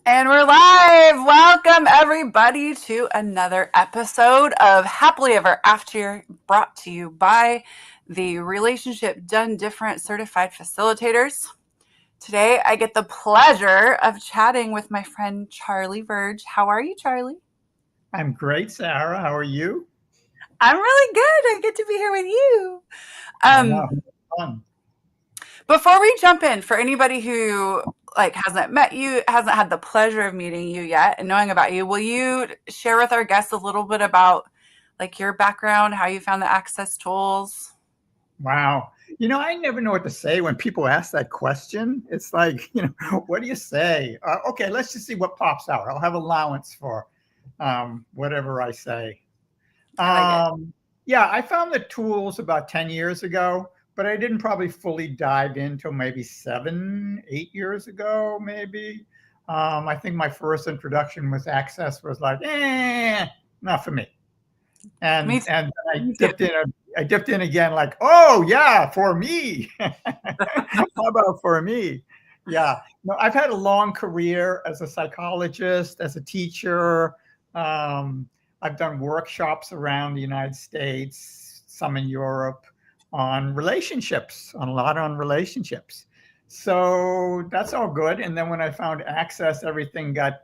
And we're live. Welcome, everybody, to another episode of Happily Ever After, brought to you by the Relationship Done Different Certified Facilitators. Today, I get the pleasure of chatting with my friend Charlie Verge. How are you, Charlie? I'm great, Sarah. How are you? I'm really good. I get to be here with you. I know. Um, Fun. Before we jump in, for anybody who hasn't met you, hasn't had the pleasure of meeting you yet and knowing about you, will you share with our guests a little bit about your background, how you found the access tools? Wow. I never know what to say when people ask that question. It's like, what do you say? Okay, let's just see what pops out. I'll have allowance for whatever I say. I like it. Yeah, I found the tools about 10 years ago, but I didn't probably fully dive into maybe 7, 8 years ago, maybe. I think my first introduction with Access was like, not for me. Me And too. I Me too. dipped in. I dipped in again, like, oh yeah, for me. How about for me? Yeah. No, I've had a long career as a psychologist, as a teacher. Um, I've done workshops around the United States, some in Europe, on relationships, on a lot on relationships. So that's all good. And then when I found Access, everything got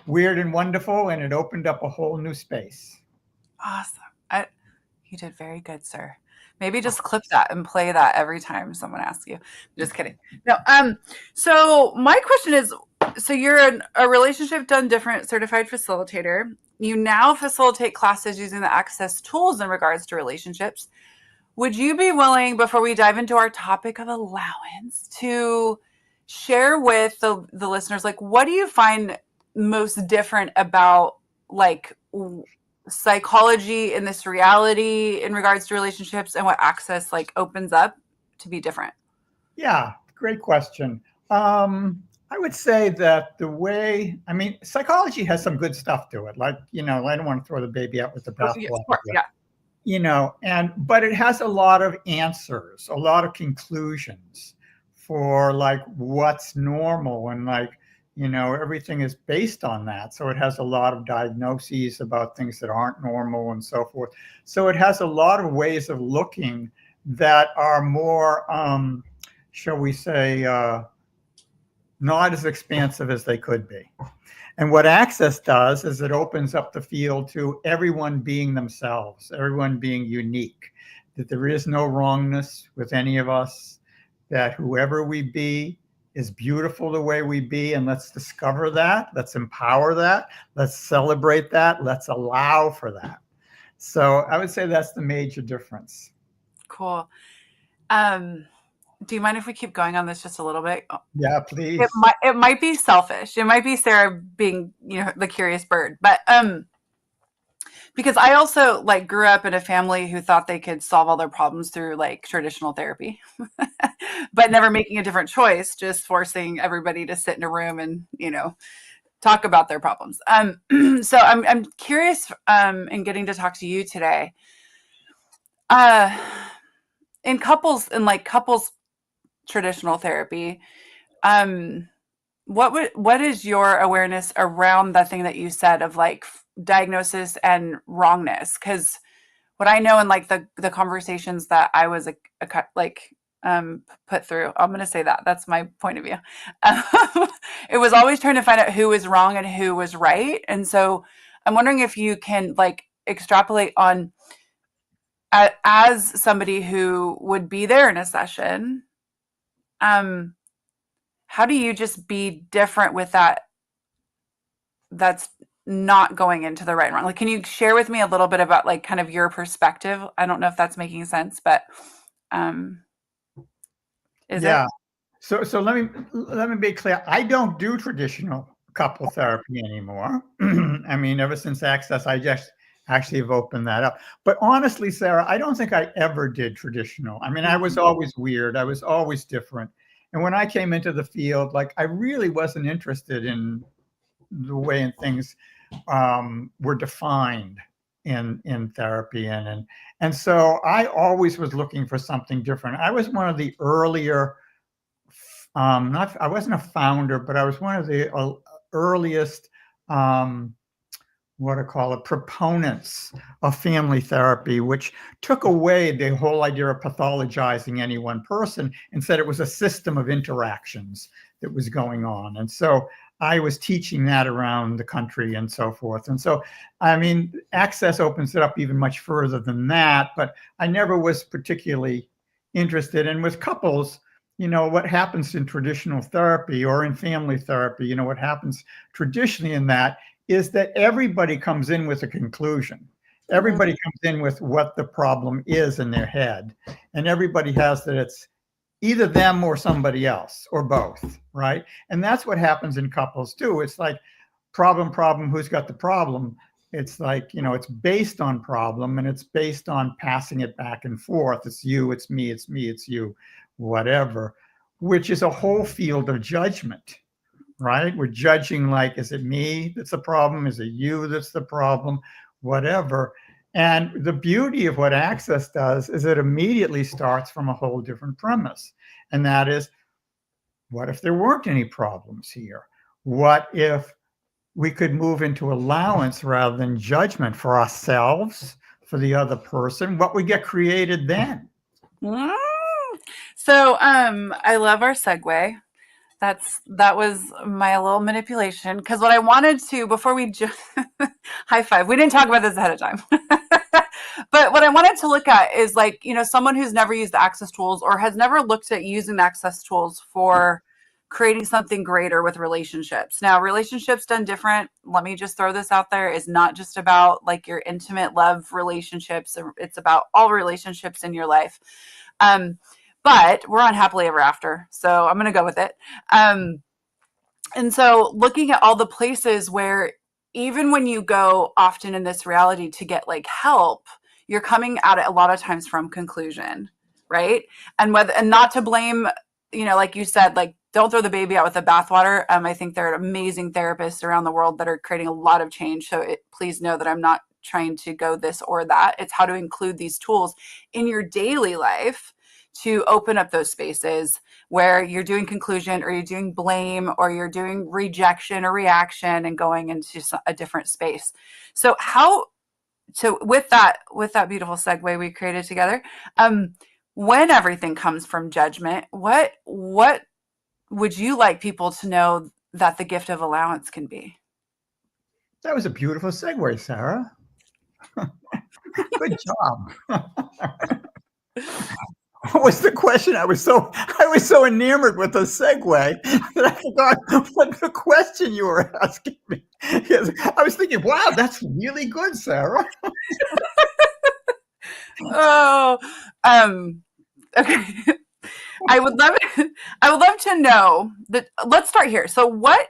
weird and wonderful, and it opened up a whole new space. Awesome. You did very good, sir. Maybe just clip that and play that every time someone asks you. Just kidding. No. So my question is, so you're a relationship done different certified facilitator. You now facilitate classes using the access tools in regards to relationships. Would you be willing, before we dive into our topic of allowance, to share with the listeners, what do you find most different about like psychology in this reality in regards to relationships, and what access opens up to be different? Yeah, great question. I would say that psychology has some good stuff to it. Like, I don't want to throw the baby out with the Oh, yes, of bathwater. course, yeah. But it has a lot of answers, a lot of conclusions for like what's normal, and everything is based on that. So it has a lot of diagnoses about things that aren't normal and so forth. So it has a lot of ways of looking that are more, shall we say, not as expansive as they could be. And what Access does is it opens up the field to everyone being themselves, everyone being unique, that there is no wrongness with any of us, that whoever we be is beautiful the way we be. And let's discover that. Let's empower that. Let's celebrate that. Let's allow for that. So I would say that's the major difference. Cool. Do you mind if we keep going on this just a little bit? Yeah, It please. might be selfish. It might be Sarah being, the curious bird. But because I also grew up in a family who thought they could solve all their problems through traditional therapy, but never making a different choice, just forcing everybody to sit in a room and, talk about their problems. So I'm curious in getting to talk to you today. Uh in couples traditional therapy, um what is your awareness around the thing that you said of diagnosis and wrongness? Because what I know in the conversations that I was put through, I'm going to say that that's my point of view. It was always trying to find out who was wrong and who was right. And so I'm wondering if you can extrapolate on, as somebody who would be there in a session, um how do you just be different with that's not going into the right and wrong? Can you share with me a little bit about kind of your perspective? I don't know if that's making sense, but um is it? Yeah. So let me be clear. I don't do traditional couple therapy anymore. I mean, ever since Access, I just actually have opened that up. But honestly, Sarah, I don't think I ever did traditional. I mean, I was Mhm. always weird. I was always different. And when I came into the field, like I really wasn't interested in the way and things were defined in therapy, and so I always was looking for something different. I was one of the earlier not I wasn't a founder, but I was one of the earliest what I call it, proponents of family therapy, which took away the whole idea of pathologizing any one person and said it was a system of interactions that was going on. And so I was teaching that around the country and so forth. And so, I mean, Access opens it up even much further than that, but I never was particularly interested. And with couples, you know, what happens in traditional therapy or in family therapy, you know, what happens traditionally in that is that everybody comes in with a conclusion. Everybody comes in with what the problem is in their head. And everybody has that it's either them or somebody else or both, right? And that's what happens in couples too. It's like problem, who's got the problem? It's like, you know, it's based on problem and it's based on passing it back and forth. It's you, it's me, it's me, it's you, whatever, which is a whole field of judgment. Right? We're judging like, is it me that's the problem? Is it you that's the problem? Whatever. And the beauty of what Access does is it immediately starts from a whole different premise. And that is, what if there weren't any problems here? What if we could move into allowance rather than judgment for ourselves, for the other person? What would get created then? So I love our segue. That was my little manipulation, because what I wanted to, before we high five, we didn't talk about this ahead of time. But what I wanted to look at is, like, you know, someone who's never used the Access tools or has never looked at using the Access tools for creating something greater with relationships. Now, relationships done different, let me just throw this out there, is not just about like your intimate love relationships. It's about all relationships in your life. But we're on happily ever after, so I'm going to go with it. And so looking at all the places where, even when you go often in this reality to get like help, you're coming at it a lot of times from conclusion, right? And not to blame, you know, like you said, like, don't throw the baby out with the bathwater. I think there are amazing therapists around the world that are creating a lot of change. So please know that I'm not trying to go this or that. It's how to include these tools in your daily life to open up those spaces where you're doing conclusion or you're doing blame or you're doing rejection or reaction and going into a different space. So with that beautiful segue we created together, when everything comes from judgment, what would you like people to know that the gift of allowance can be? That was a beautiful segue, Sarah. Good job. What was the question? I was so enamored with the segue that I forgot what the question you were asking me. I was thinking, wow, that's really good, Sarah. Oh, okay. I would love to know that. Let's start here. So what,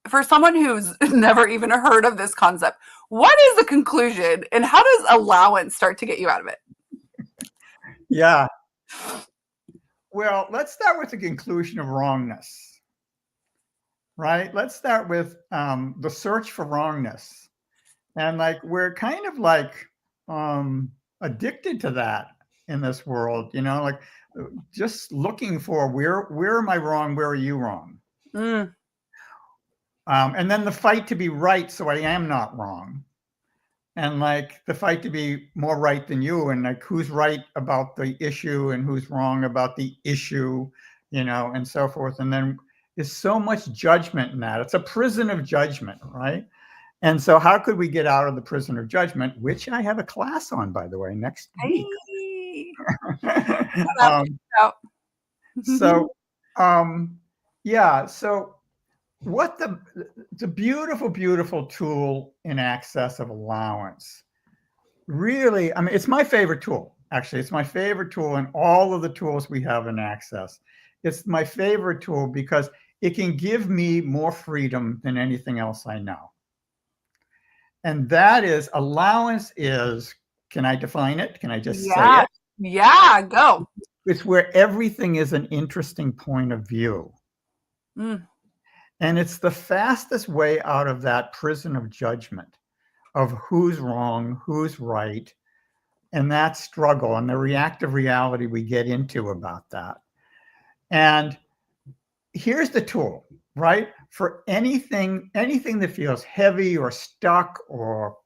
for someone who's never even heard of this concept, what is the conclusion and how does allowance start to get you out of it? Yeah. Well, let's start with the conclusion of wrongness, right? Let's start with the search for wrongness. And like, we're kind of like addicted to that in this world, you know, like just looking for where am I wrong? Where are you wrong? And then the fight to be right, so I am not wrong. And like the fight to be more right than you, and like who's right about the issue and who's wrong about the issue, you know, and so forth. And then there's so much judgment in that. It's a prison of judgment, right? And so how could we get out of the prison of judgment, which I have a class on, by the way, next week. So yeah, so what the beautiful tool in Access of allowance, really, I mean, it's my favorite tool. Actually, it's my favorite tool in all of the tools we have in Access. It's my favorite tool because it can give me more freedom than anything else I know. And that is, allowance is, can I define it? Can I just say it? Yeah, go. It's where everything is an interesting point of view. And it's the fastest way out of that prison of judgment of who's wrong, who's right, and that struggle and the reactive reality we get into about that. And here's the tool, right? For anything that feels heavy or stuck, or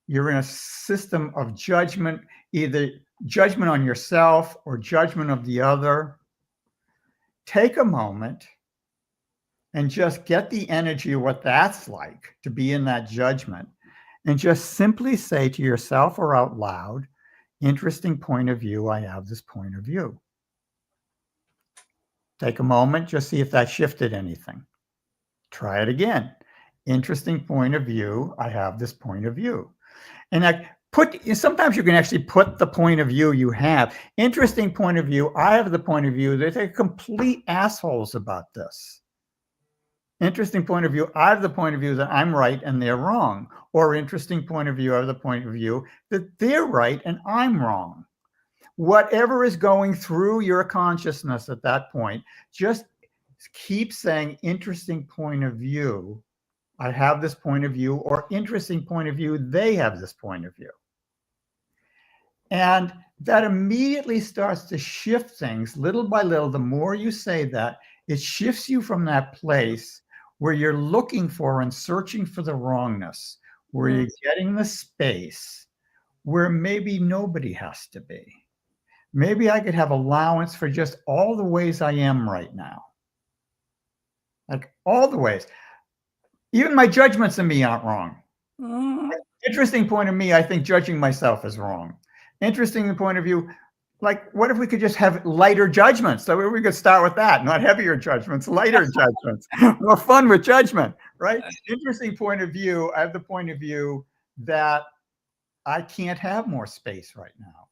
you're in a system of judgment, either judgment on yourself or judgment of the other, take a moment and just get the energy of what that's like to be in that judgment, and just simply say to yourself or out loud, interesting point of view, I have this point of view. Take a moment, just see if that shifted anything. Try it again. Interesting point of view, I have this point of view. And sometimes you can actually put the point of view you have. Interesting point of view, I have the point of view that they're complete assholes about this. Interesting point of view, I have the point of view that I'm right and they're wrong. Or interesting point of view, I have the point of view that they're right and I'm wrong. Whatever is going through your consciousness at that point, just keep saying interesting point of view, I have this point of view, or interesting point of view, they have this point of view. And that immediately starts to shift things little by little. The more you say that, it shifts you from that place where you're looking for and searching for the wrongness, where you're getting the space where maybe nobody has to be. Maybe I could have allowance for just all the ways I am right now. Like all the ways. Even my judgments of me aren't wrong. Interesting point of me, I think judging myself is wrong. Interesting point of view, like what if we could just have lighter judgments? So we could start with that, not heavier judgments, lighter judgments, more fun with judgment, right? Interesting point of view, I have the point of view that I can't have more space right now.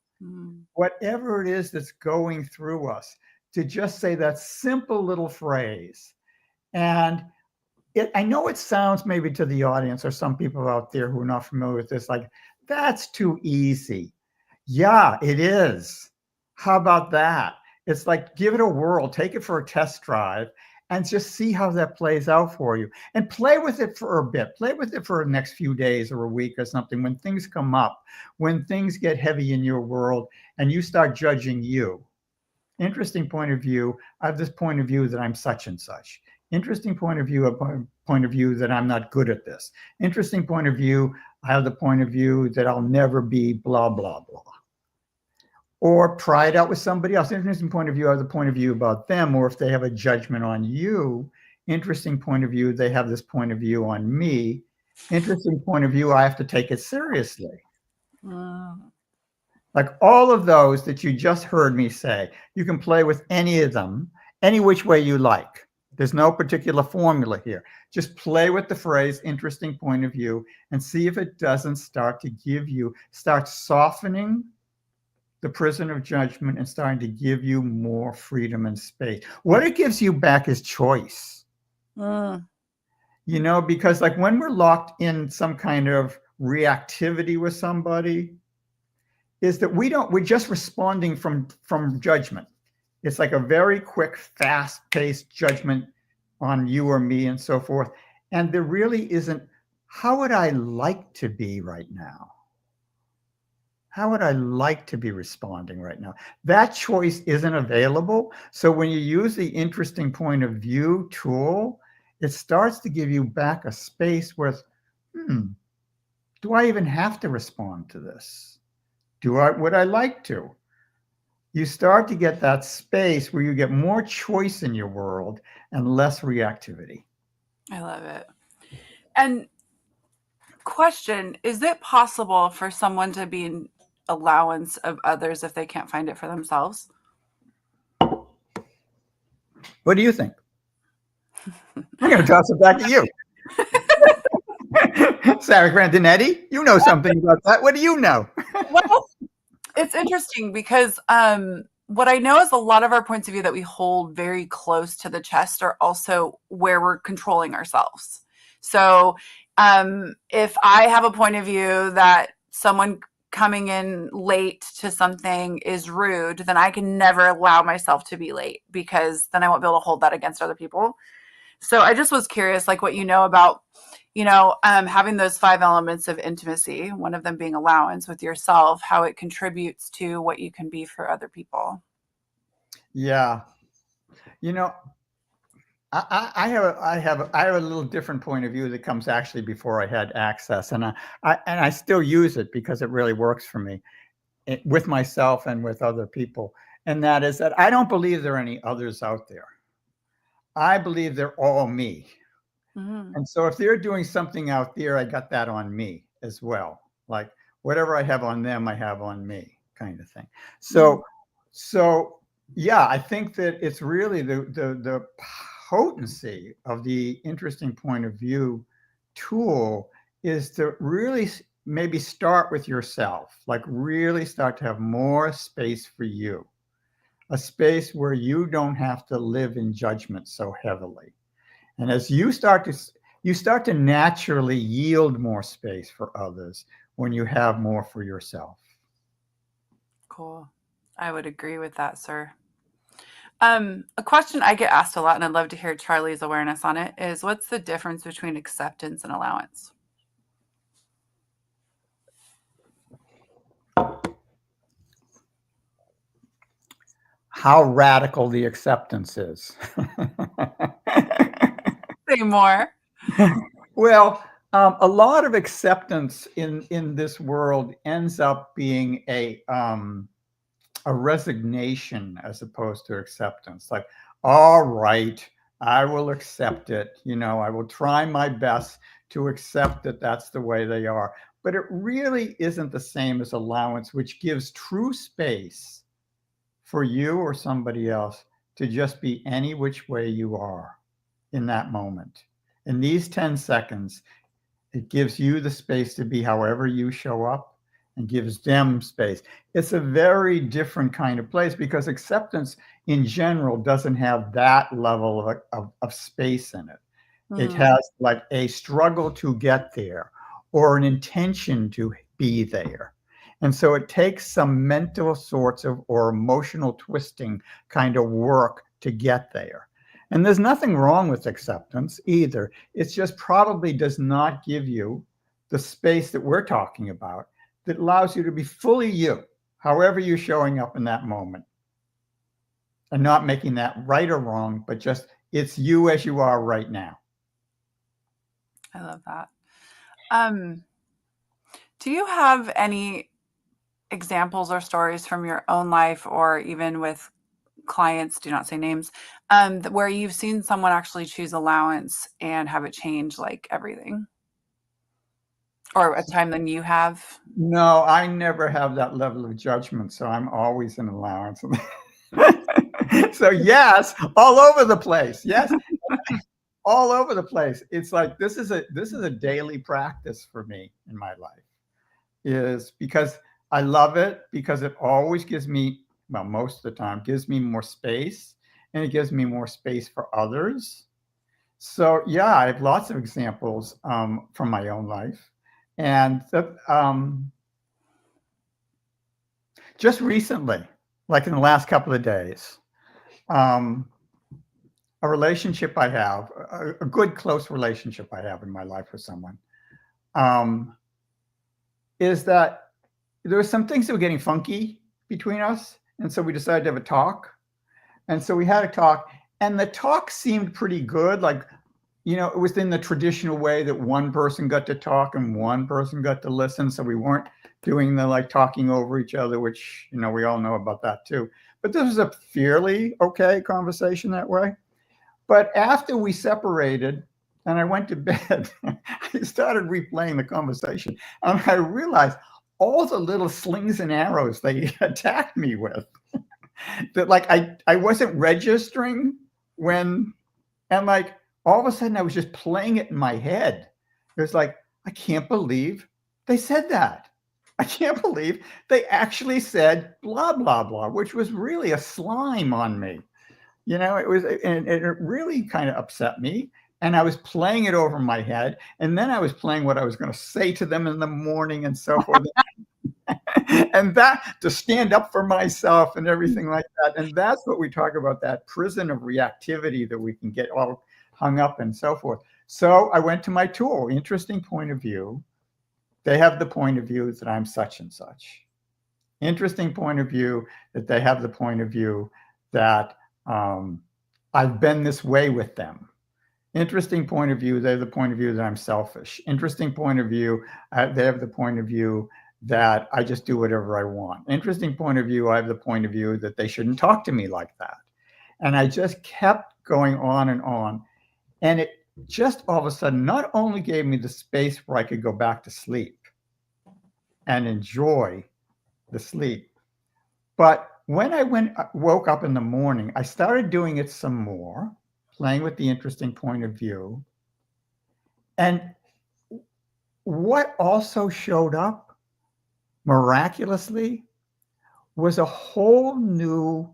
Whatever it is that's going through us, to just say that simple little phrase. And I know it sounds maybe to the audience or some people out there who are not familiar with this, like, that's too easy. Yeah, it is. How about that? It's like, give it a whirl, take it for a test drive, and just see how that plays out for you. And play with it for a bit. Play with it for the next few days or a week or something. When things come up, when things get heavy in your world and you start judging you. Interesting point of view. I have this point of view that I'm such and such. Interesting point of view, a point of view that I'm not good at this. Interesting point of view, I have the point of view that I'll never be blah, blah, blah. Or try it out with somebody else. Interesting point of view, I have the point of view about them, or if they have a judgment on you. Interesting point of view, they have this point of view on me. Interesting point of view, I have to take it seriously. Like all of those that you just heard me say, you can play with any of them, any which way you like. There's no particular formula here. Just play with the phrase interesting point of view and see if it doesn't start softening the prison of judgment and starting to give you more freedom and space. What it gives you back is choice. You know, because like when we're locked in some kind of reactivity with somebody, is that we're just responding from judgment. It's like a very quick, fast-paced judgment on you or me and so forth. And there really isn't, how would I like to be right now? How would I like to be responding right now? That choice isn't available. So when you use the interesting point of view tool, it starts to give you back a space where, do I even have to respond to this? Would I like to? You start to get that space where you get more choice in your world and less reactivity. I love it. And question, is it possible for someone to be an allowance of others if they can't find it for themselves? What do you think? I'm going to toss it back to you. Sarah Grandinetti, you know something about that. What do you know? Well, it's interesting because what I know is a lot of our points of view that we hold very close to the chest are also where we're controlling ourselves. So if I have a point of view that someone coming in late to something is rude, then I can never allow myself to be late because then I won't be able to hold that against other people. So I just was curious, like what you know about, having those 5 elements of intimacy, one of them being allowance with yourself, how it contributes to what you can be for other people. Yeah. You know, I have a little different point of view that comes actually before I had access, and I still use it because it really works for me with myself and with other people. And that is that I don't believe there are any others out there. I believe they're all me. Mm-hmm. And so if they're doing something out there, I got that on me as well. Like whatever I have on them, I have on me, kind of thing. Mm-hmm. So yeah, I think that it's really the potency of the interesting point of view tool is to really maybe start with yourself, like really start to have more space for you, a space where you don't have to live in judgment so heavily. And as you start to naturally yield more space for others when you have more for yourself. Cool. I would agree with that, sir. A question I get asked a lot, and I'd love to hear Charlie's awareness on it, is what's the difference between acceptance and allowance? How radical the acceptance is. Say more. Well, a lot of acceptance in this world ends up being a resignation as opposed to acceptance. Like, all right, I will accept it. You know, I will try my best to accept that that's the way they are. But it really isn't the same as allowance, which gives true space for you or somebody else to just be any which way you are in that moment. In these 10 seconds, it gives you the space to be however you show up and gives them space. It's a very different kind of place because acceptance in general doesn't have that level of space in it. It Mm, has like a struggle to get there or an intention to be there. And so it takes some mental sorts of or emotional twisting kind of work to get there. And there's nothing wrong with acceptance either. It just probably does not give you the space that we're talking about that allows you to be fully you, however you're showing up in that moment. And not making that right or wrong, but just it's you as you are right now. I love that. Um, do you have any examples or stories from your own life or even with clients, do not say names, where you've seen someone actually choose allowance and have it change like everything? Or a time than you have? No, I never have that level of judgment, so I'm always an allowance. So yes, all over the place. Yes, all over the place. It's like this is a daily practice for me in my life. Is because I love it because it always gives me, well, most of the time gives me more space and it gives me more space for others. So yeah, I have lots of examples from my own life, and just recently, like in the last couple of days, um, a relationship I have, a good close relationship I have in my life with someone, um, is that there were some things that were getting funky between us, and so we decided to have a talk. And so we had a talk, and the talk seemed pretty good. Like, you know, it was in the traditional way that one person got to talk and one person got to listen. So we weren't doing the like talking over each other, which, you know, we all know about that too. But this was a fairly okay conversation that way. But after we separated and I went to bed, I started replaying the conversation and I realized all the little slings and arrows they attacked me with that like I wasn't registering when, and like all of a sudden I was just playing it in my head. It was like, I can't believe they said that. I can't believe they actually said blah, blah, blah, which was really a slime on me. You know, it was, and it really kind of upset me. And I was playing it over my head. And then I was playing what I was going to say to them in the morning and so forth. And that to stand up for myself and everything like that. And that's what we talk about, that prison of reactivity that we can get all hung up and so forth. So I went to my tool, interesting point of view. They have the point of view that I'm such and such. Interesting point of view that they have the point of view that I've been this way with them. Interesting point of view. They have the point of view that I'm selfish. Interesting point of view. They have the point of view that I just do whatever I want. Interesting point of view. I have the point of view that they shouldn't talk to me like that. And I just kept going on and on. And it just all of a sudden not only gave me the space where I could go back to sleep and enjoy the sleep, but when I woke up in the morning, I started doing it some more, playing with the interesting point of view. And what also showed up miraculously was a whole new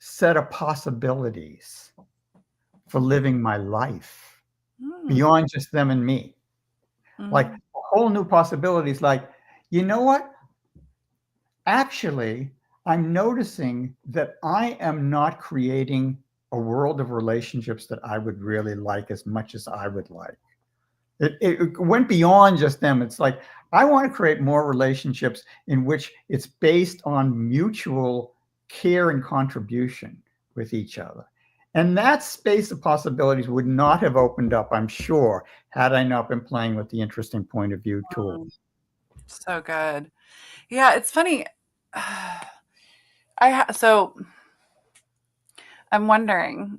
set of possibilities for living my life beyond just them and me. Like whole new possibilities. Like, you know what? Actually, I'm noticing that I am not creating a world of relationships that I would really like as much as I would like. It went beyond just them. It's like, I want to create more relationships in which it's based on mutual care and contribution with each other. And that space of possibilities would not have opened up, I'm sure, had I not been playing with the interesting point of view tool. So good. Yeah, it's funny. So I'm wondering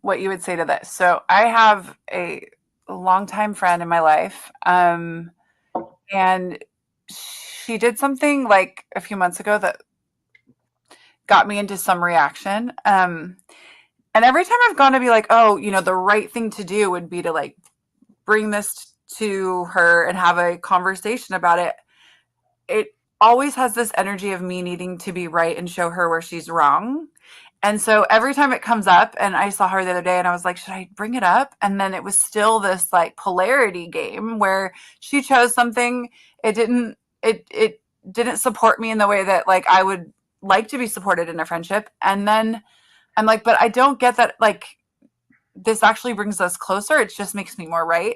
what you would say to this. So I have a longtime friend in my life, and she did something like a few months ago that got me into some reaction. And every time I've gone to be like, oh, the right thing to do would be to like bring this to her and have a conversation about it. It always has this energy of me needing to be right and show her where she's wrong. And so every time it comes up, and I saw her the other day and I was like, should I bring it up? And then it was still this like polarity game where she chose something. It didn't support me in the way that like I would like to be supported in a friendship. And then I'm like, but I don't get that. Like, this actually brings us closer. It just makes me more right.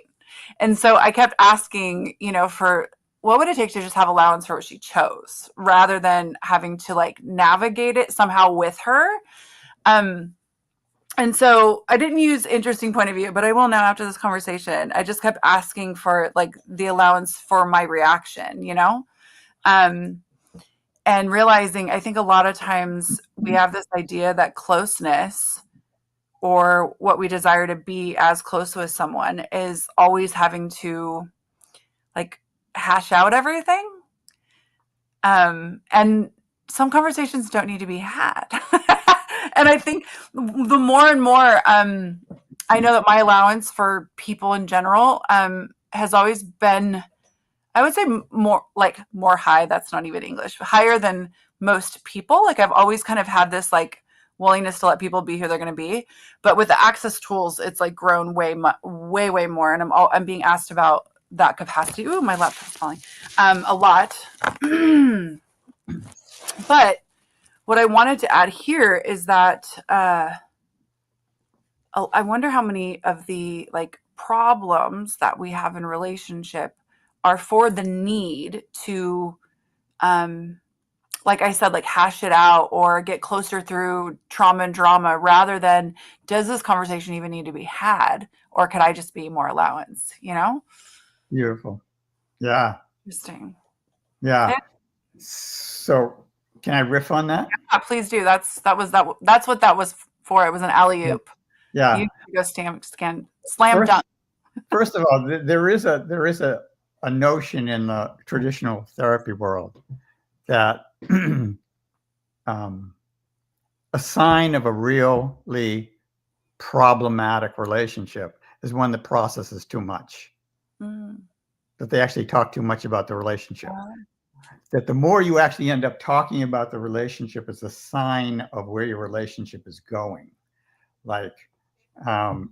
And so I kept asking, for what would it take to just have allowance for what she chose rather than having to like navigate it somehow with her. And so I didn't use interesting point of view, but I will now after this conversation. I just kept asking for like the allowance for my reaction, and realizing I think a lot of times we have this idea that closeness or what we desire to be as close with someone is always having to like hash out everything. And some conversations don't need to be had. And I think the more and more, I know that my allowance for people in general has always been, I would say more high. That's not even English, higher than most people. Like I've always kind of had this like willingness to let people be who they're going to be. But with the access tools, it's like grown way more. And I'm being asked about that capacity. Ooh, my laptop's falling. A lot. But what I wanted to add here is that I wonder how many of the like problems that we have in relationship are for the need to like I said, like hash it out or get closer through trauma and drama rather than does this conversation even need to be had or could I just be more allowance, Beautiful. Yeah. Interesting. Yeah. Yeah. So can I riff on that? Yeah, please do. That's what that was for. It was an alley-oop. Yeah. You go slam dunk. First of all, there is a notion in the traditional therapy world that a sign of a really problematic relationship is one that processes too much. That they actually talk too much about the relationship. That the more you actually end up talking about the relationship is a sign of where your relationship is going. Like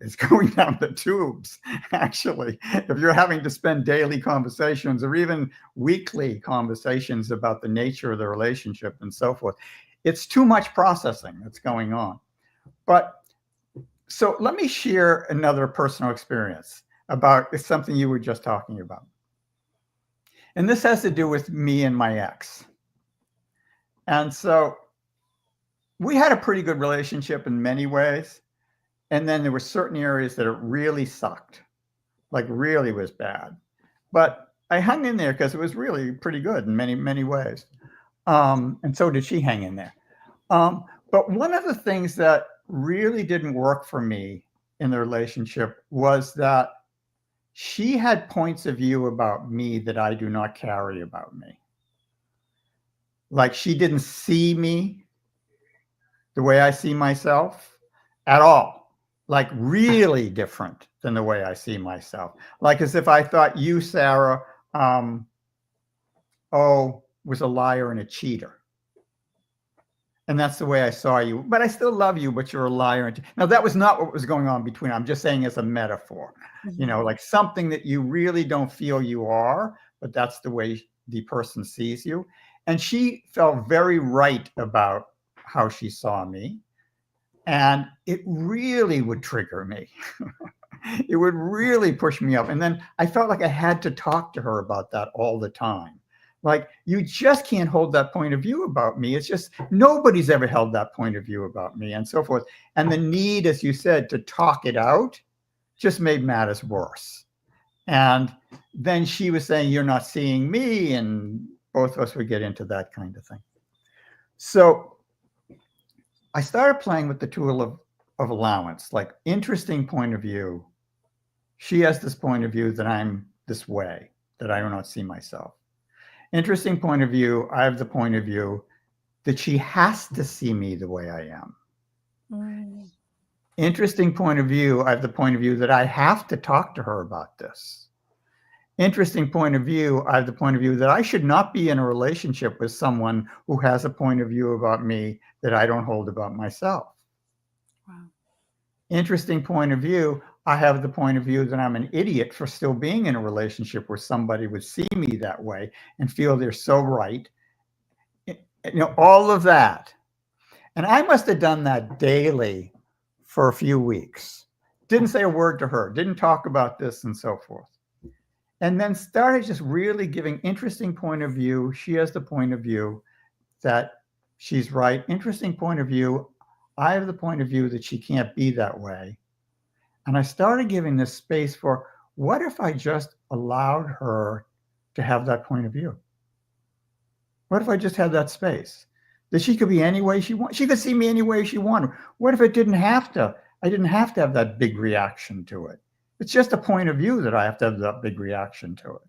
it's going down the tubes, actually. If you're having to spend daily conversations or even weekly conversations about the nature of the relationship and so forth, it's too much processing that's going on. But so let me share another personal experience about something you were just talking about. And this has to do with me and my ex. And so we had a pretty good relationship in many ways. And then there were certain areas that it really sucked, like really was bad. But I hung in there because it was really pretty good in many, many ways. And so did she hang in there. But one of the things that really didn't work for me in the relationship was that she had points of view about me that I do not carry about me. Like she didn't see me the way I see myself at all. Like really different than the way I see myself. Like as if I thought you, Sarah, was a liar and a cheater. And that's the way I saw you. But I still love you, but you're a liar. Now, that was not what was going on between. I'm just saying as a metaphor, like something that you really don't feel you are, but that's the way the person sees you. And she felt very right about how she saw me. And it really would trigger me. It would really push me up. And then I felt like I had to talk to her about that all the time. Like, you just can't hold that point of view about me. It's just, nobody's ever held that point of view about me, and so forth. And the need, as you said, to talk it out just made matters worse. And then she was saying, you're not seeing me, and both of us would get into that kind of thing. So I started playing with the tool of allowance, like interesting point of view. She has this point of view that I'm this way, that I do not see myself. Interesting point of view. I have the point of view that she has to see me the way I am. Interesting point of view. I have the point of view that I have to talk to her about this. Interesting point of view. I have the point of view that I should not be in a relationship with someone who has a point of view about me that I don't hold about myself. Wow. Interesting point of view. I have the point of view that I'm an idiot for still being in a relationship where somebody would see me that way and feel they're so right. All of that. And I must have done that daily for a few weeks. Didn't say a word to her, didn't talk about this and so forth. And then started just really giving interesting point of view. She has the point of view that she's right. Interesting point of view. I have the point of view that she can't be that way. And I started giving this space for, what if I just allowed her to have that point of view? What if I just had that space? That she could be any way she wants. She could see me any way she wanted. What if it didn't have to? I didn't have to have that big reaction to it. It's just a point of view that I have to have that big reaction to it.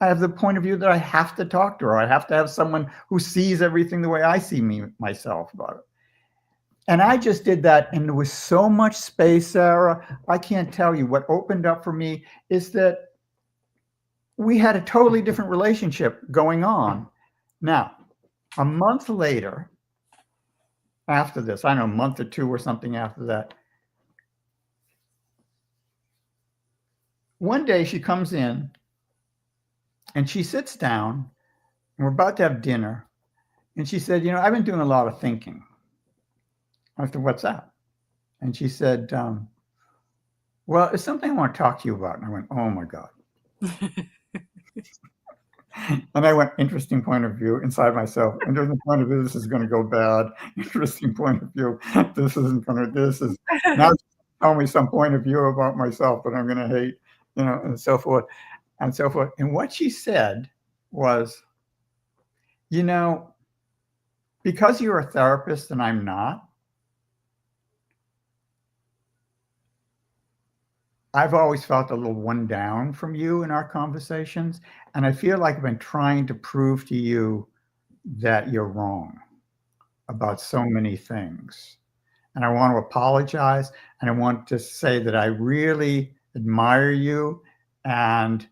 I have the point of view that I have to talk to her. I have to have someone who sees everything the way I see myself about it. And I just did that, and there was so much space, Sarah. I can't tell you. What opened up for me is that we had a totally different relationship going on. Now, a month later, after this, I don't know, a month or two or something after that, one day she comes in and she sits down, and we're about to have dinner. And she said, I've been doing a lot of thinking. I said, what's that? And she said, well, it's something I want to talk to you about. And I went, oh my God. And I went, interesting point of view inside myself. Interesting point of view, this is going to go bad. Interesting point of view, this is now tell me some point of view about myself that I'm going to hate, and so forth and so forth. And what she said was, because you're a therapist and I'm not, I've always felt a little one down from you in our conversations. And I feel like I've been trying to prove to you that you're wrong about so many things. And I want to apologize. And I want to say that I really admire you. And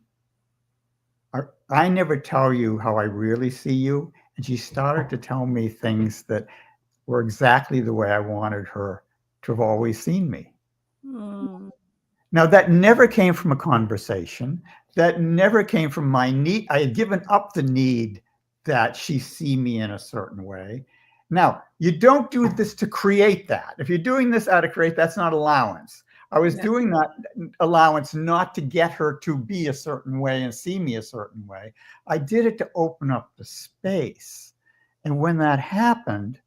I never tell you how I really see you. And she started to tell me things that were exactly the way I wanted her to have always seen me. Now, that never came from a conversation. That never came from my need. I had given up the need that she see me in a certain way. Now, you don't do this to create that. If you're doing this out of create, that's not allowance. I was doing that allowance not to get her to be a certain way and see me a certain way. I did it to open up the space. And when that happened,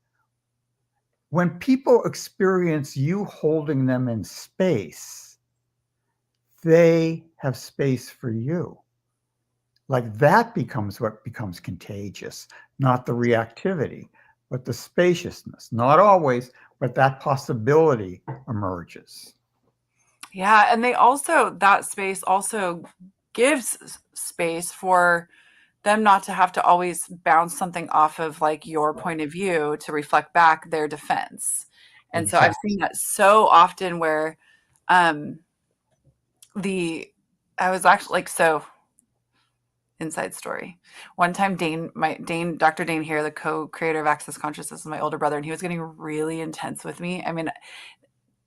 when people experience you holding them in space, they have space for you. Like that becomes what becomes contagious, not the reactivity, but the spaciousness. Not always, but that possibility emerges. Yeah, and they also that space also gives space for them not to have to always bounce something off of like your point of view to reflect back their defense. And so I've Exactly. seen that so often where um the I was actually like so inside story. One time Dr. Dane here, the co-creator of Access Consciousness, is my older brother, and he was getting really intense with me. I mean,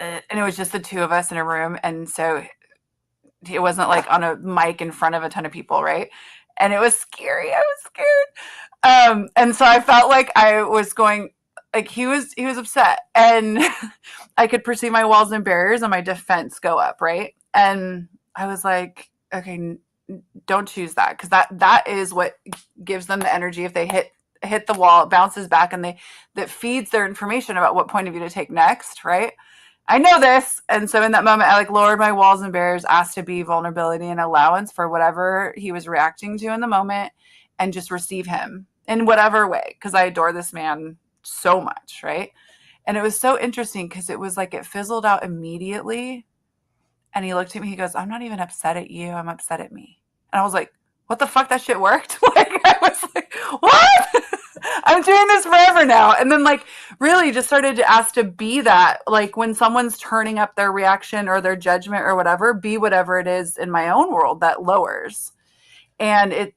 and it was just the two of us in a room, and so it wasn't like on a mic in front of a ton of people, right? And it was scary. I was scared. And so I felt like I was going like he was upset, and I could perceive my walls and barriers and my defense go up, right? And I was like, okay, don't choose that, because that is what gives them the energy. If they hit the wall, it bounces back, and they that feeds their information about what point of view to take next, right? I know this. And so in that moment, I like lowered my walls and barriers, asked to be vulnerability and allowance for whatever he was reacting to in the moment, and just receive him in whatever way, because I adore this man so much, right? And it was so interesting because it was like it fizzled out immediately. And he looked at me, he goes, I'm not even upset at you, I'm upset at me. And I was like, what the fuck? That shit worked? Like, I was like, what? I'm doing this forever now. And then, like, really just started to ask to be that. Like, when someone's turning up their reaction or their judgment or whatever, be whatever it is in my own world that lowers. And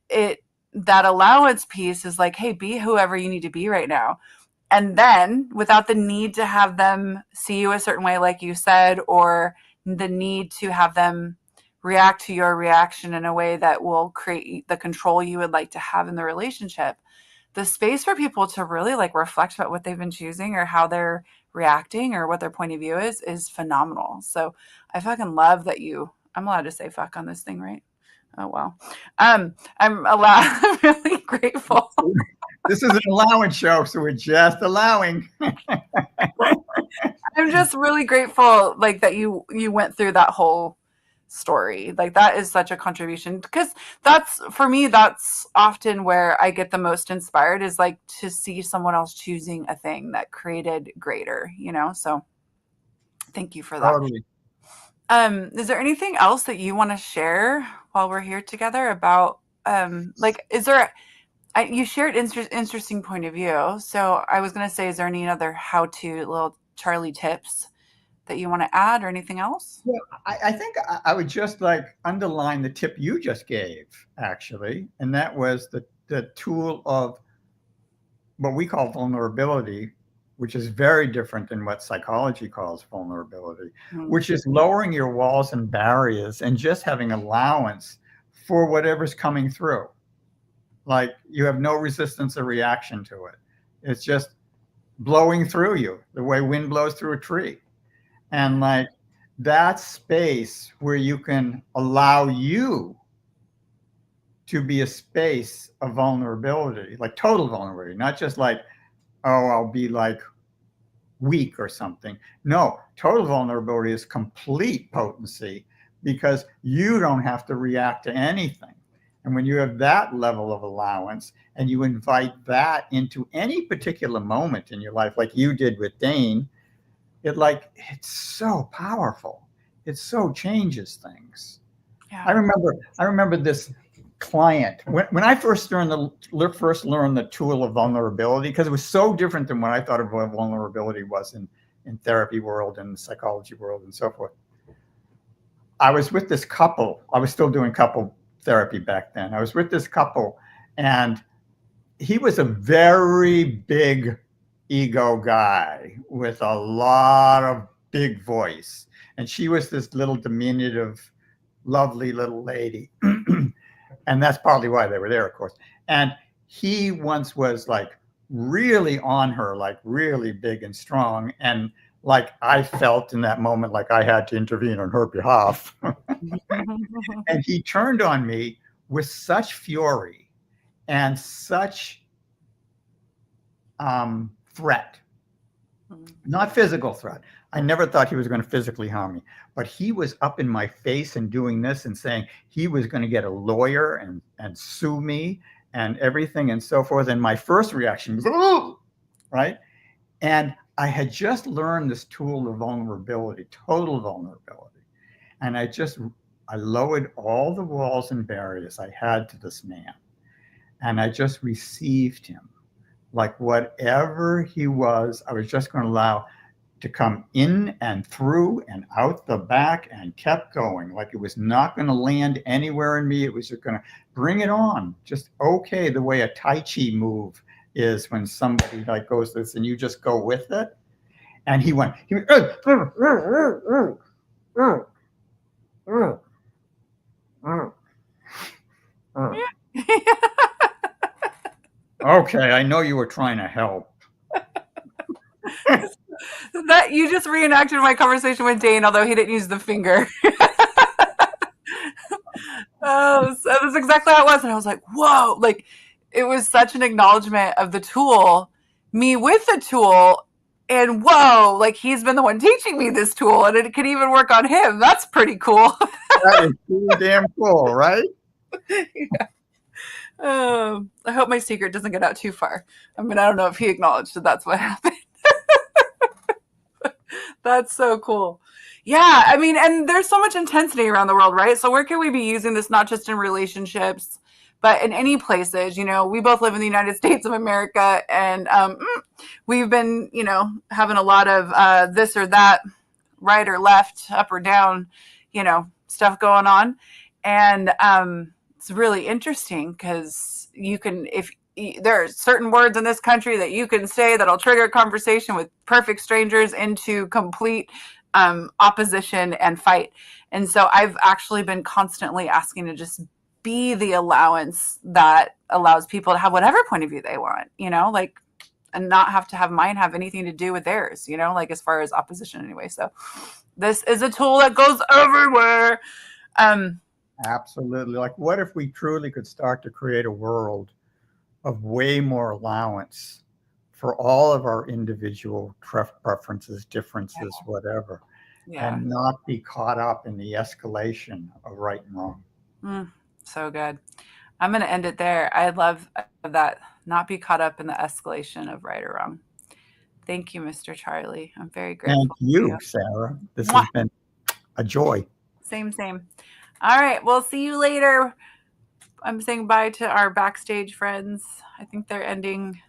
that allowance piece is like, hey, be whoever you need to be right now. And then, without the need to have them see you a certain way, like you said, or the need to have them react to your reaction in a way that will create the control you would like to have in the relationship, the space for people to really like reflect about what they've been choosing or how they're reacting or what their point of view is phenomenal. So I fucking love that I'm allowed to say fuck on this thing, right? Oh wow. I'm allowed I'm really grateful. This is an allowance show, so we're just allowing. I'm just really grateful like that you went through that whole story. Like that is such a contribution, because that's for me, that's often where I get the most inspired, is like to see someone else choosing a thing that created greater. So thank you for that. Totally. Is there anything else that you want to share while we're here together about like is there you shared interesting point of view. So I was going to say, is there any other how-to little Charlie tips that you want to add or anything else? Well, I think I would just like underline the tip you just gave, actually, and that was the tool of what we call vulnerability, which is very different than what psychology calls vulnerability, which is lowering your walls and barriers and just having allowance for whatever's coming through. Like you have no resistance or reaction to it. It's just blowing through you the way wind blows through a tree. And like that space where you can allow you to be a space of vulnerability, like total vulnerability, not just like, oh, I'll be like weak or something. No, total vulnerability is complete potency because you don't have to react to anything. And when you have that level of allowance and you invite that into any particular moment in your life, like you did with Dane, it's so powerful. It so changes things. Yeah. I remember this client when I first learned the tool of vulnerability, because it was so different than what I thought of what vulnerability was in therapy world and the psychology world and so forth. I was with this couple. I was still doing couple therapy back then. I was with this couple, and he was a very big ego guy with a lot of big voice, and she was this little diminutive, lovely little lady. And that's partly why they were there, of course. And he once was like really on her, like really big and strong. And like I felt in that moment like I had to intervene on her behalf. And he turned on me with such fury and such threat Mm. Not physical threat. I never thought he was going to physically harm me, but he was up in my face and doing this and saying he was going to get a lawyer and sue me and everything and so forth. And my first reaction was, oh, right. And I had just learned this tool of vulnerability, total vulnerability. And I lowered all the walls and barriers I had to this man. And I just received him. Like whatever he was, I was just going to allow to come in and through and out the back and kept going. Like it was not going to land anywhere in me. It was just going to bring it on. Just okay, the way a Tai Chi move is when somebody like goes this and you just go with it. And he went, okay, I know you were trying to help. That you just reenacted my conversation with Dane, although he didn't use the finger. Oh, so that's exactly how it was. And I was like, whoa, like it was such an acknowledgement of the tool, me with the tool, and whoa, like he's been the one teaching me this tool and it can even work on him. That's pretty cool. That is too damn cool, right? Yeah. I hope my secret doesn't get out too far. I mean, I don't know if he acknowledged that that's what happened. That's so cool. Yeah, I mean, and there's so much intensity around the world, right? So where can we be using this not just in relationships, but in any places? You know, we both live in the United States of America, and we've been, you know, having a lot of this or that, right or left, up or down, you know, stuff going on, and it's really interesting because you can, if there are certain words in this country that you can say that'll trigger a conversation with perfect strangers into complete opposition and fight. And so I've actually been constantly asking to just be the allowance that allows people to have whatever point of view they want, you know, like, and not have to have mine have anything to do with theirs, you know, like as far as opposition anyway. So this is a tool that goes everywhere. Absolutely. Like, what if we truly could start to create a world of way more allowance for all of our individual preferences, differences, whatever, Yeah. and not be caught up in the escalation of right and wrong? So good. I'm going to end it there. I love that. Not be caught up in the escalation of right or wrong. Thank you, Mr. Charlie. I'm very Thank grateful for you. you, Sarah. This Mwah! has been a joy. Same, same. All right. We'll see you later. I'm saying bye to our backstage friends. I think they're ending